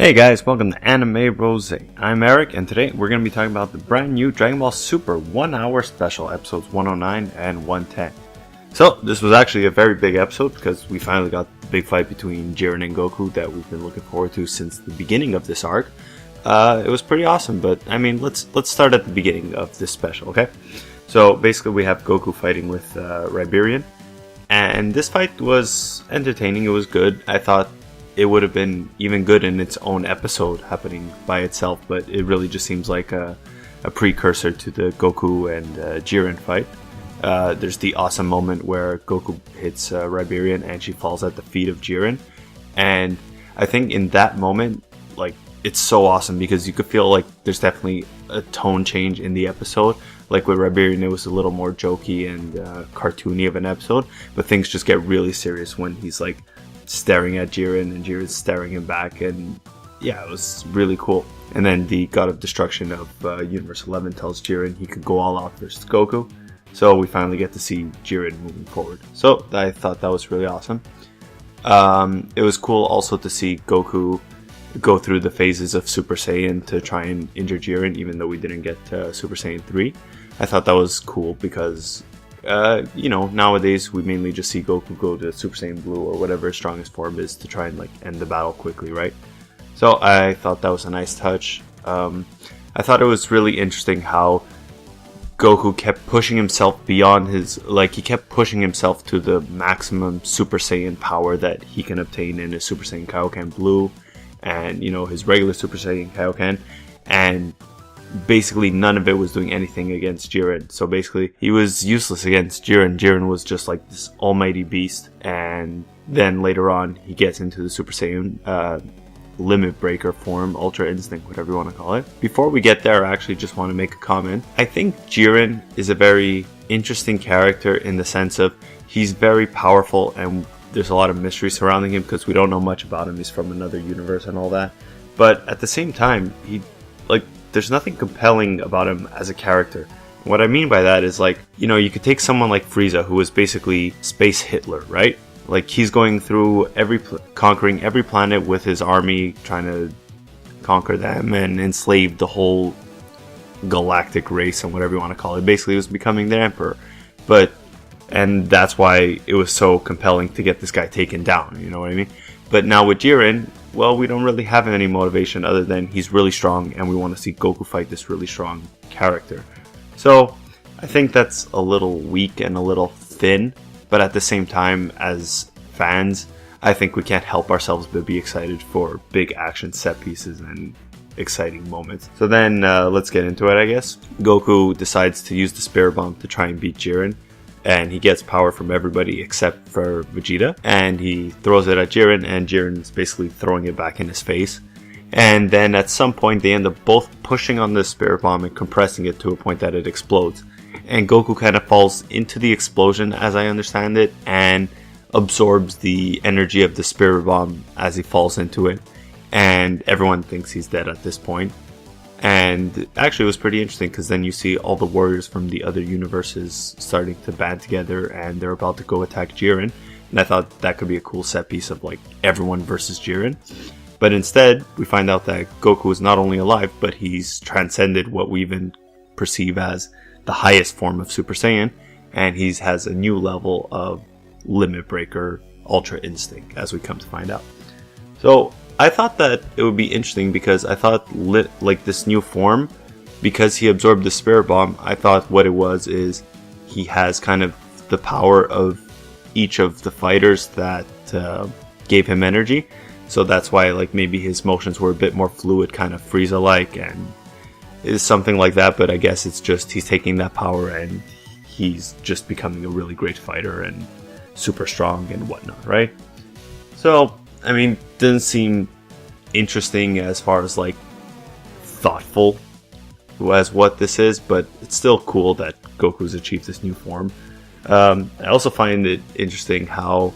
Hey guys, welcome to Anime Rose. I'm Eric, and today we're going to be talking about the brand new Dragon Ball Super 1 hour special, episodes 109 and 110. So, this was actually a very big episode because we finally got the big fight between Jiren and Goku that we've been looking forward to since the beginning of this arc. It was pretty awesome, but I mean, let's start at the beginning of this special, okay? So, basically we have Goku fighting with Riberian, and this fight was entertaining, it was good. I thought it would have been even good in its own episode happening by itself, but it really just seems like a precursor to the Goku and Jiren fight. There's the awesome moment where Goku hits Riberian and she falls at the feet of Jiren, and I think in that moment, like, it's so awesome because you could feel like there's definitely a tone change in the episode. Like with Riberian, it was a little more jokey and cartoony of an episode, but things just get really serious when he's like staring at Jiren and Jiren's staring him back, and yeah, it was really cool. And then the God of Destruction of Universe 11 tells Jiren he could go all out versus Goku, so we finally get to see Jiren moving forward. So I thought that was really awesome. It was cool also to see Goku go through the phases of Super Saiyan to try and injure Jiren, even though we didn't get Super Saiyan 3. I thought that was cool because nowadays we mainly just see Goku go to Super Saiyan Blue or whatever his strongest form is to try and like end the battle quickly, right? So I thought that was a nice touch. I thought it was really interesting how Goku kept pushing himself beyond he kept pushing himself to the maximum Super Saiyan power that he can obtain in his Super Saiyan Kaioken Blue and, his regular Super Saiyan Kaioken, and basically none of it was doing anything against Jiren. So basically he was useless against Jiren. Jiren was just like this almighty beast, and then later on he gets into the Super Saiyan limit breaker form, Ultra Instinct, whatever you want to call it. Before we get there, I actually just want to make a comment. I think Jiren is a very interesting character in the sense of he's very powerful and there's a lot of mystery surrounding him because we don't know much about him. He's from another universe and all that, but at the same time there's nothing compelling about him as a character. What I mean by that is, you could take someone like Frieza, who is basically Space Hitler, right? Like, he's going through conquering every planet with his army, trying to conquer them and enslave the whole galactic race and whatever you want to call it. Basically, he was becoming their emperor. And that's why it was so compelling to get this guy taken down, you know what I mean? But now with Jiren, well, we don't really have any motivation other than he's really strong and we want to see Goku fight this really strong character. So I think that's a little weak and a little thin, but at the same time, as fans, I think we can't help ourselves but be excited for big action set pieces and exciting moments. So then let's get into it, I guess. Goku decides to use the Spirit Bomb to try and beat Jiren, and he gets power from everybody except for Vegeta, and he throws it at Jiren, and Jiren's basically throwing it back in his face. And then at some point they end up both pushing on the Spirit Bomb and compressing it to a point that it explodes. And Goku kind of falls into the explosion, as I understand it, and absorbs the energy of the Spirit Bomb as he falls into it. And everyone thinks he's dead at this point. And actually it was pretty interesting because then you see all the warriors from the other universes starting to band together and they're about to go attack Jiren. And I thought that could be a cool set piece of like everyone versus Jiren. But instead, we find out that Goku is not only alive, but he's transcended what we even perceive as the highest form of Super Saiyan. And he has a new level of Limit Breaker Ultra Instinct, as we come to find out. So I thought that it would be interesting because I thought this new form, because he absorbed the Spirit Bomb, I thought what it was is he has kind of the power of each of the fighters that gave him energy. So that's why maybe his motions were a bit more fluid, kind of Frieza-like, and is something like that. But I guess it's just he's taking that power and he's just becoming a really great fighter and super strong and whatnot, right? So I mean, doesn't seem interesting as far as thoughtful as what this is, but it's still cool that Goku's achieved this new form. I also find it interesting how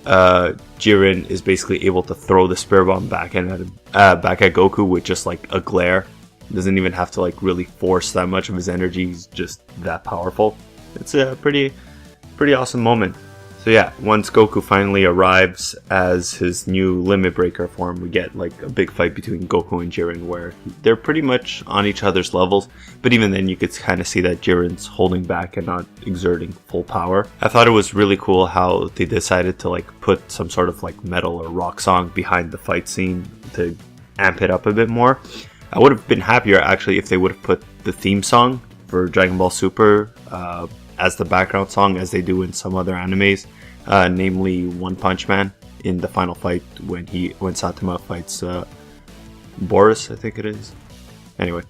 Jiren is basically able to throw the Spirit Bomb back at Goku with just a glare. Doesn't even have to really force that much of his energy. He's just that powerful. It's a pretty awesome moment. So yeah, once Goku finally arrives as his new Limit Breaker form, we get like a big fight between Goku and Jiren where they're pretty much on each other's levels, but even then you could kind of see that Jiren's holding back and not exerting full power. I thought it was really cool how they decided to like put some sort of like metal or rock song behind the fight scene to amp it up a bit more. I would have been happier actually if they would have put the theme song for Dragon Ball Super as the background song, as they do in some other animes, namely One Punch Man in the final fight when Saitama fights Boris, I think it is. Anyway,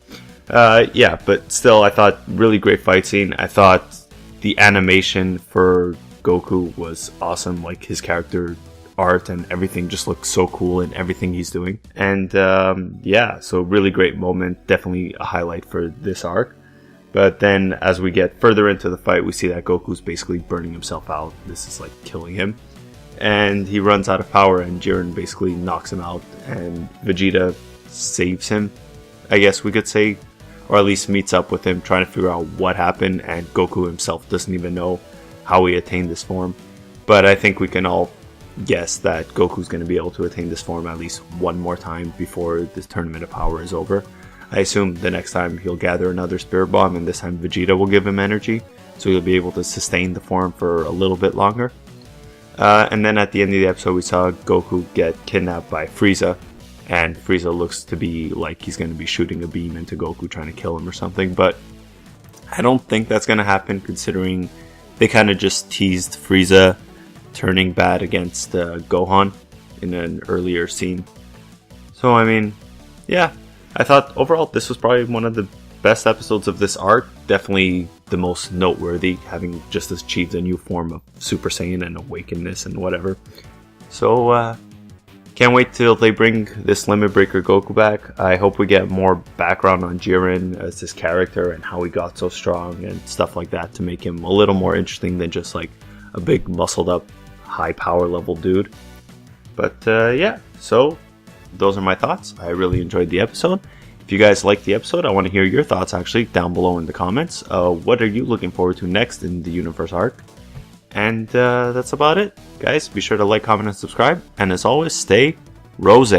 yeah, but still, I thought really great fight scene. I thought the animation for Goku was awesome, like his character art and everything just looks so cool in everything he's doing. And yeah, so really great moment, definitely a highlight for this arc. But then as we get further into the fight, we see that Goku's basically burning himself out. This is like killing him. And he runs out of power and Jiren basically knocks him out and Vegeta saves him, I guess we could say. Or at least meets up with him trying to figure out what happened, and Goku himself doesn't even know how he attained this form. But I think we can all guess that Goku's going to be able to attain this form at least one more time before this Tournament of Power is over. I assume the next time he'll gather another Spirit Bomb, and this time Vegeta will give him energy, so he'll be able to sustain the form for a little bit longer. And then at the end of the episode, we saw Goku get kidnapped by Frieza, and Frieza looks to be like he's going to be shooting a beam into Goku, trying to kill him or something, but I don't think that's going to happen, considering they kind of just teased Frieza turning bad against Gohan in an earlier scene. So, I mean, yeah. I thought overall this was probably one of the best episodes of this arc. Definitely the most noteworthy, having just achieved a new form of Super Saiyan and Awakenness and whatever. So, can't wait till they bring this Limit Breaker Goku back. I hope we get more background on Jiren as this character and how he got so strong and stuff like that to make him a little more interesting than just like a big muscled up high power level dude. But yeah, so those are my thoughts. I really enjoyed the episode. If you guys liked the episode, I want to hear your thoughts actually down below in the comments. What are you looking forward to next in the Universe arc? And that's about it. Guys, be sure to like, comment, and subscribe. And as always, stay rose.